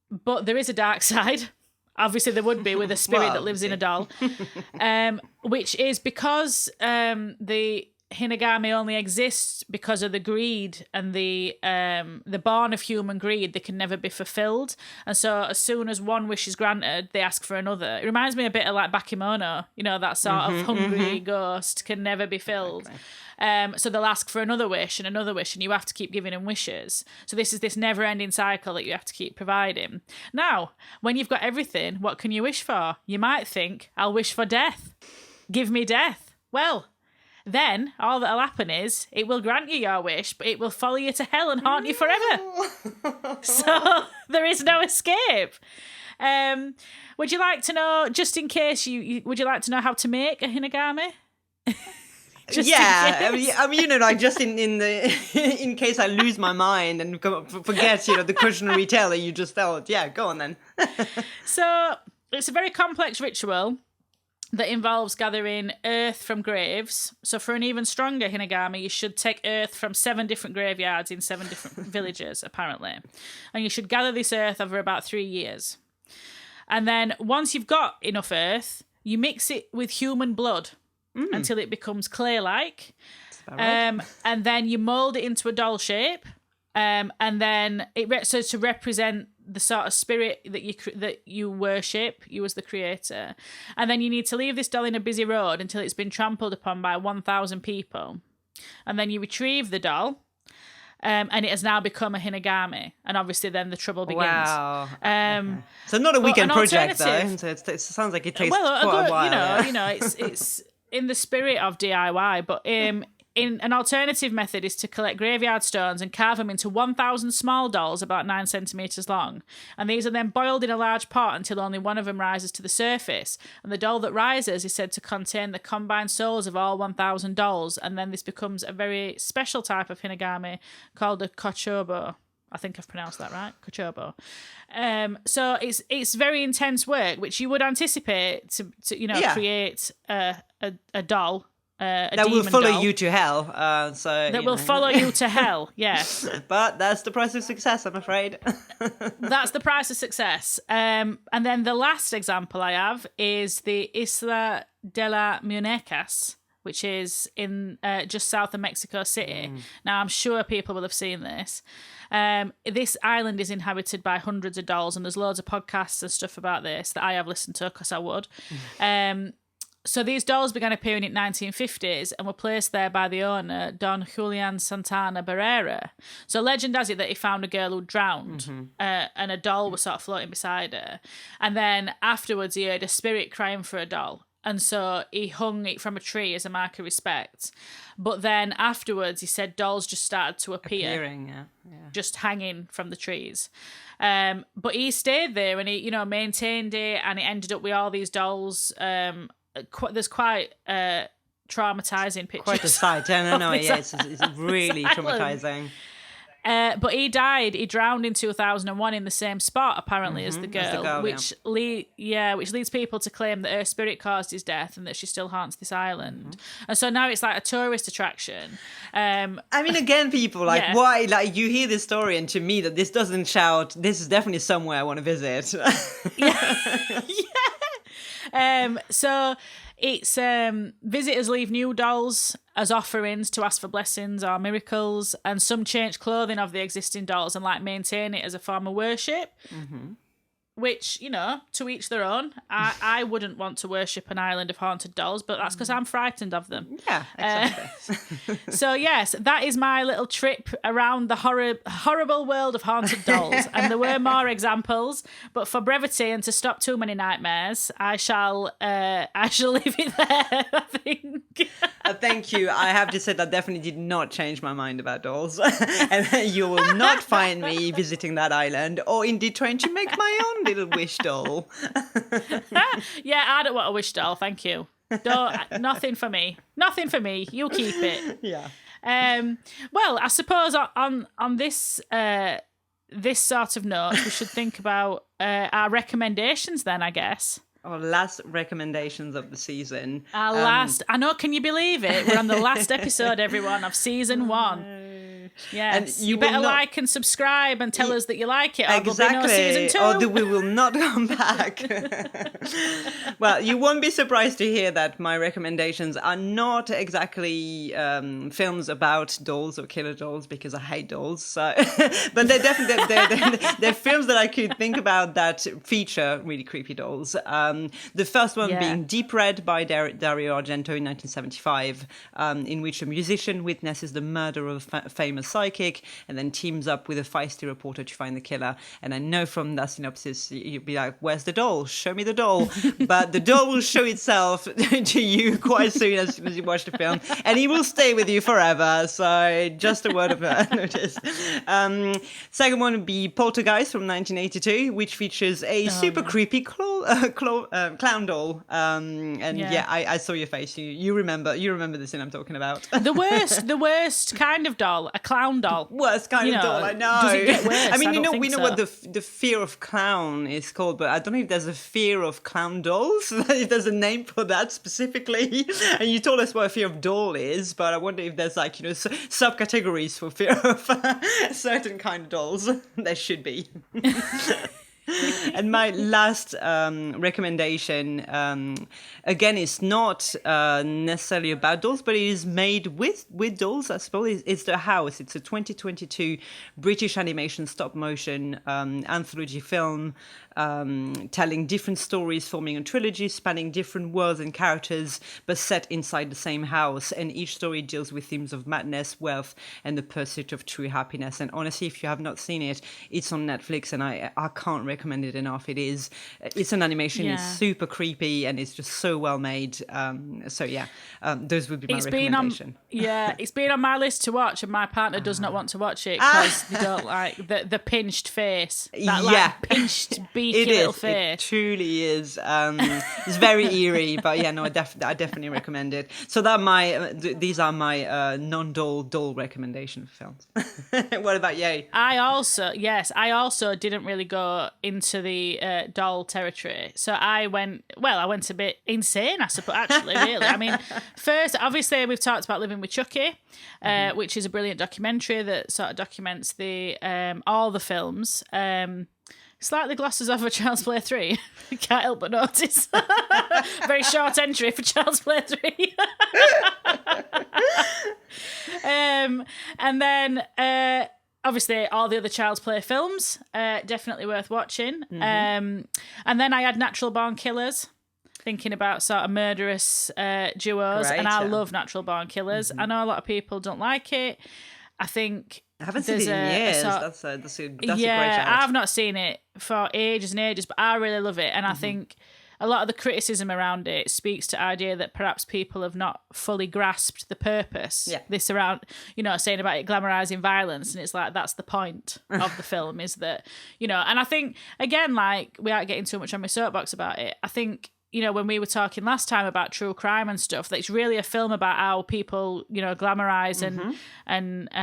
Speaker 1: But there is a dark side. Obviously, there would be with a spirit that lives in a doll, which is because the hinagami only exists because of the greed and the born of human greed. They can never be fulfilled, and so as soon as one wish is granted, they ask for another. It reminds me a bit of like Bakemono, that sort of hungry ghost can never be filled.
Speaker 2: Exactly.
Speaker 1: So they'll ask for another wish, and you have to keep giving them wishes. So this is this never-ending cycle that you have to keep providing. Now, when you've got everything, what can you wish for? You might think, I'll wish for death. Give me death. Well, then all that'll happen is it will grant you your wish, but it will follow you to hell and haunt you forever. So there is no escape. Would you like to know, just in case, would you like to know how to make a hinagami?
Speaker 2: Just just in case I lose my mind and forget, the cautionary tale that you just told. Yeah, go on then.
Speaker 1: So it's a very complex ritual that involves gathering earth from graves. So for an even stronger hinagami, you should take earth from 7 different graveyards in 7 different villages, apparently. And you should gather this earth over about 3 years. And then once you've got enough earth, you mix it with human blood. Until it becomes clay-like, right. And then you mould it into a doll shape, and then so to represent the sort of spirit that you worship, you as the creator, and then you need to leave this doll in a busy road until it's been trampled upon by 1,000 people, and then you retrieve the doll. And it has now become a hinagami, and obviously then the trouble begins.
Speaker 2: Wow. So not a weekend project though. So it sounds like it takes quite a while.
Speaker 1: It's in the spirit of DIY, but in an alternative method is to collect graveyard stones and carve them into 1,000 small dolls about 9 centimetres long. And these are then boiled in a large pot until only one of them rises to the surface. And the doll that rises is said to contain the combined souls of all 1,000 dolls. And then this becomes a very special type of hinagami called a kochobo. I think I've pronounced that right, kochobo. So it's very intense work, which you would anticipate to create a doll.
Speaker 2: That will follow you to hell. That
Speaker 1: will follow you to hell, yes.
Speaker 2: But that's the price of success, I'm afraid.
Speaker 1: That's the price of success. And then the last example I have is the Isla de la Muñecas, which is in just south of Mexico City. Now, I'm sure people will have seen this. This island is inhabited by hundreds of dolls, and there's loads of podcasts and stuff about this that I have listened to because I would. So these dolls began appearing in the 1950s and were placed there by the owner, Don Julian Santana Barrera. So legend has it that he found a girl who drowned and a doll was sort of floating beside her. And then afterwards he heard a spirit crying for a doll. And so he hung it from a tree as a mark of respect. But then afterwards, he said dolls just started to appear.
Speaker 2: Appearing, yeah.
Speaker 1: Just hanging from the trees. But he stayed there and he, maintained it, and it ended up with all these dolls. There's quite traumatizing pictures.
Speaker 2: Quite a sight. No, yeah, it's really traumatizing.
Speaker 1: But he died. He drowned in 2001 in the same spot, apparently, as the girl, which leads people to claim that her spirit caused his death and that she still haunts this island. And so now it's like a tourist attraction. I
Speaker 2: mean, again, people why? Like, you hear this story, and to me, that this doesn't shout. This is definitely somewhere I want to visit.
Speaker 1: So it's visitors leave new dolls as offerings to ask for blessings or miracles, and some change clothing of the existing dolls and maintain it as a form of worship. Which, to each their own. I wouldn't want to worship an island of haunted dolls, but that's because I'm frightened of them.
Speaker 2: Yeah, exactly.
Speaker 1: So, yes, that is my little trip around the horrible world of haunted dolls. And there were more examples, but for brevity and to stop too many nightmares, I shall leave it there, I think.
Speaker 2: Thank you. I have to say that definitely did not change my mind about dolls. And you will not find me visiting that island or indeed trying to make my own little wish doll.
Speaker 1: Yeah, I don't want a wish doll, thank you. Nothing for me. Nothing for me. You keep it.
Speaker 2: Yeah.
Speaker 1: Well, I suppose on this this sort of note, we should think about our recommendations then, I guess.
Speaker 2: Our last recommendations of the season.
Speaker 1: Our last. I know, can you believe it? We're on the last episode, everyone, of season 1. Yes, and you better like and subscribe and tell us that you like it, or there'll be no season 2.
Speaker 2: Or we will not come back. Well, you won't be surprised to hear that my recommendations are not exactly films about dolls or killer dolls, because I hate dolls. So, but they're definitely they're films that I could think about that feature really creepy dolls. The first one being Deep Red by Dario Argento in 1975, in which a musician witnesses the murder of a famous psychic and then teams up with a feisty reporter to find the killer. And I know from that synopsis you'll be like, where's the doll? Show me the doll. But the doll will show itself to you quite soon as you watch the film, and he will stay with you forever. So just a word of notice. Second one would be Poltergeist from 1982, which features a super creepy clown doll. I saw your face. You remember the scene I'm talking about.
Speaker 1: The worst kind of doll, a clown doll.
Speaker 2: Worst kind of doll, I know.
Speaker 1: Does it get worse?
Speaker 2: I mean, we know
Speaker 1: so.
Speaker 2: what the fear of clown is called, but I don't know if there's a fear of clown dolls, if there's a name for that specifically. And you told us what a fear of doll is, but I wonder if there's subcategories for fear of certain kind of dolls. There should be. And my last recommendation, again, is not necessarily about dolls, but it is made with dolls, I suppose. It's The House. It's a 2022 British animation stop-motion anthology film telling different stories, forming a trilogy, spanning different worlds and characters, but set inside the same house. And each story deals with themes of madness, wealth, and the pursuit of true happiness. And honestly, if you have not seen it, it's on Netflix, and I can't recommend it enough. It's an animation. It's super creepy, and it's just so well made. Those would be my recommendation.
Speaker 1: It's been on my list to watch, and my partner does not want to watch it because they don't like the pinched face. That pinched beaky little face.
Speaker 2: It truly is. It's very eerie, but I definitely recommend it. So these are my non-doll recommendation films. What about you?
Speaker 1: I also didn't really go into the doll territory. So I went a bit insane, I suppose, actually, really. I mean, first, obviously, we've talked about Living with Chucky, which is a brilliant documentary that sort of documents all the films. Slightly glosses over Child's Play 3. Can't help but notice. Very short entry for Child's Play 3. And then... obviously, all the other Child's Play films, definitely worth watching. And then I had Natural Born Killers, thinking about sort of murderous duos.
Speaker 2: Great,
Speaker 1: and I love Natural Born Killers. I know a lot of people don't like it. I think...
Speaker 2: I haven't seen it in years. That's a great shout.
Speaker 1: I've not seen it for ages and ages, but I really love it. And I think a lot of the criticism around it speaks to the idea that perhaps people have not fully grasped the purpose.
Speaker 2: Yeah.
Speaker 1: This around, saying about it glamorizing violence. And it's like, that's the point of the film, is that, and I think, again, like, we aren't getting too much on my soapbox about it. I think, when we were talking last time about true crime and stuff, that it's really a film about how people, glamorize and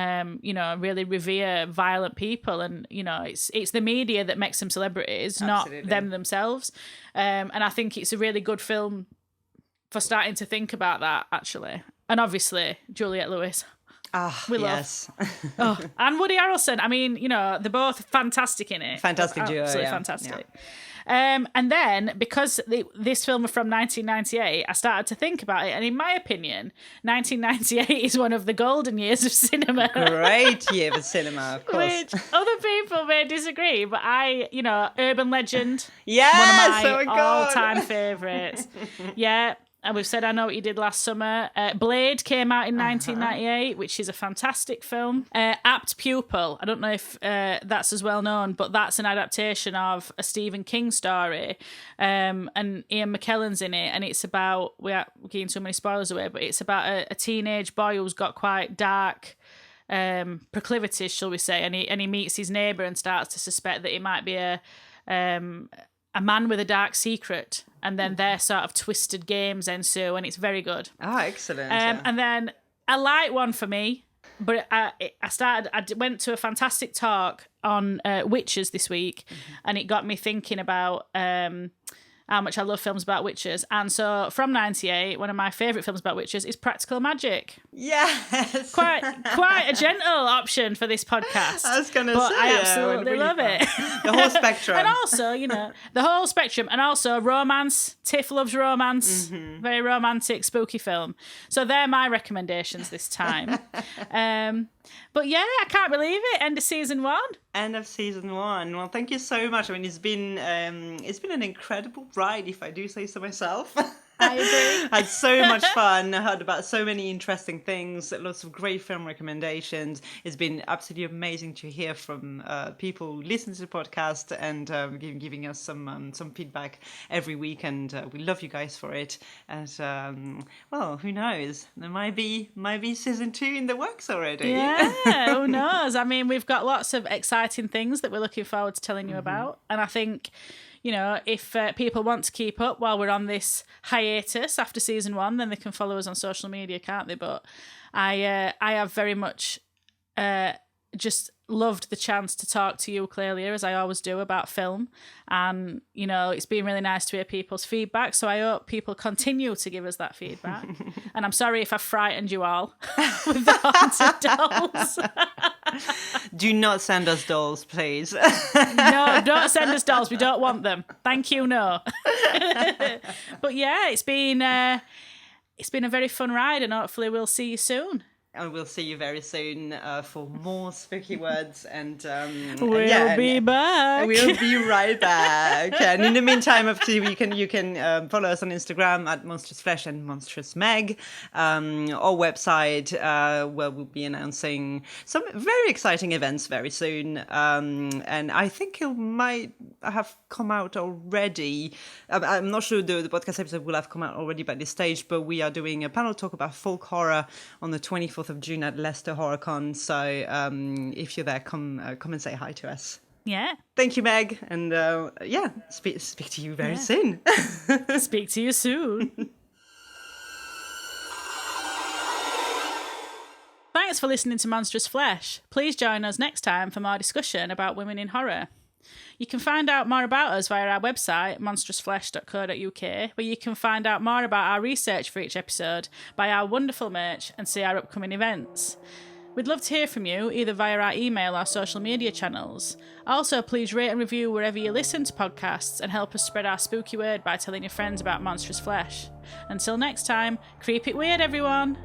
Speaker 1: really revere violent people. And, it's the media that makes them celebrities,
Speaker 2: Absolutely.
Speaker 1: not them themselves. And I think it's a really good film for starting to think about that, actually. And obviously, Juliette Lewis. We love. And Woody Harrelson. I mean, they're both fantastic in it.
Speaker 2: Fantastic duo.
Speaker 1: Absolutely fantastic. Yeah. And then, because this film was from 1998, I started to think about it. And in my opinion, 1998 is one of the golden years of cinema.
Speaker 2: Great year for cinema, of course.
Speaker 1: Which other people may disagree, but Urban Legend.
Speaker 2: Yes,
Speaker 1: one of my all-time favourites. Yeah. And we've said I Know What You Did Last Summer. Blade came out in 1998, which is a fantastic film. Apt Pupil. I don't know if that's as well known, but that's an adaptation of a Stephen King story. And Ian McKellen's in it. And it's about, we're getting too many spoilers away, but it's about a teenage boy who's got quite dark proclivities, shall we say. And he meets his neighbour and starts to suspect that he might be a a man with a dark secret, and then their sort of twisted games ensue, and it's very good.
Speaker 2: Oh, excellent.
Speaker 1: And then a light one for me, but I went to a fantastic talk on witches this week, and it got me thinking about how much I love films about witches. And so from 98, one of my favourite films about witches is Practical Magic.
Speaker 2: Yes.
Speaker 1: Quite a gentle option for this podcast.
Speaker 2: I was going to say,
Speaker 1: I absolutely really love it.
Speaker 2: The whole spectrum.
Speaker 1: And also, the whole spectrum. And also romance. Tiff loves romance. Very romantic, spooky film. So they're my recommendations this time. But yeah, I can't believe it. End of season 1.
Speaker 2: End of season 1. Well, thank you so much. I mean, it's been an incredible ride, if I do say so myself.
Speaker 1: I agree.
Speaker 2: Had so much fun. I heard about so many interesting things. Lots of great film recommendations. It's been absolutely amazing to hear from people who listen to the podcast and giving us some feedback every week. And we love you guys for it. And well, who knows? There might be season 2 in the works already.
Speaker 1: Yeah, who knows? I mean, we've got lots of exciting things that we're looking forward to telling you about. And I think, if people want to keep up while we're on this hiatus after season 1, then they can follow us on social media, can't they? But I have very much just loved the chance to talk to you, Clelia, as I always do, about film. And, it's been really nice to hear people's feedback. So I hope people continue to give us that feedback. And I'm sorry if I frightened you all with the haunted dolls.
Speaker 2: Do not send us dolls, please.
Speaker 1: No, don't send us dolls. We don't want them. Thank you, no. But yeah, it's been a very fun ride, and hopefully we'll see you soon.
Speaker 2: And we'll see you very soon for more spooky words. And
Speaker 1: we'll be back.
Speaker 2: We'll be right back. And in the meantime, you can follow us on Instagram at Monstrous Flesh and Monstrous Meg, our website where we'll be announcing some very exciting events very soon. And I think it might have come out already. I'm not sure the podcast episode will have come out already by this stage, but we are doing a panel talk about folk horror on the 24th of June at Leicester HorrorCon. So if you're there, come and say hi to us.
Speaker 1: Yeah.
Speaker 2: Thank you, Meg. And speak to you very soon.
Speaker 1: Speak to you soon. Thanks for listening to Monstrous Flesh. Please join us next time for more discussion about women in horror. You can find out more about us via our website, monstrousflesh.co.uk, where you can find out more about our research for each episode, buy our wonderful merch, and see our upcoming events. We'd love to hear from you, either via our email or social media channels. Also, please rate and review wherever you listen to podcasts and help us spread our spooky word by telling your friends about Monstrous Flesh. Until next time, creep it weird, everyone!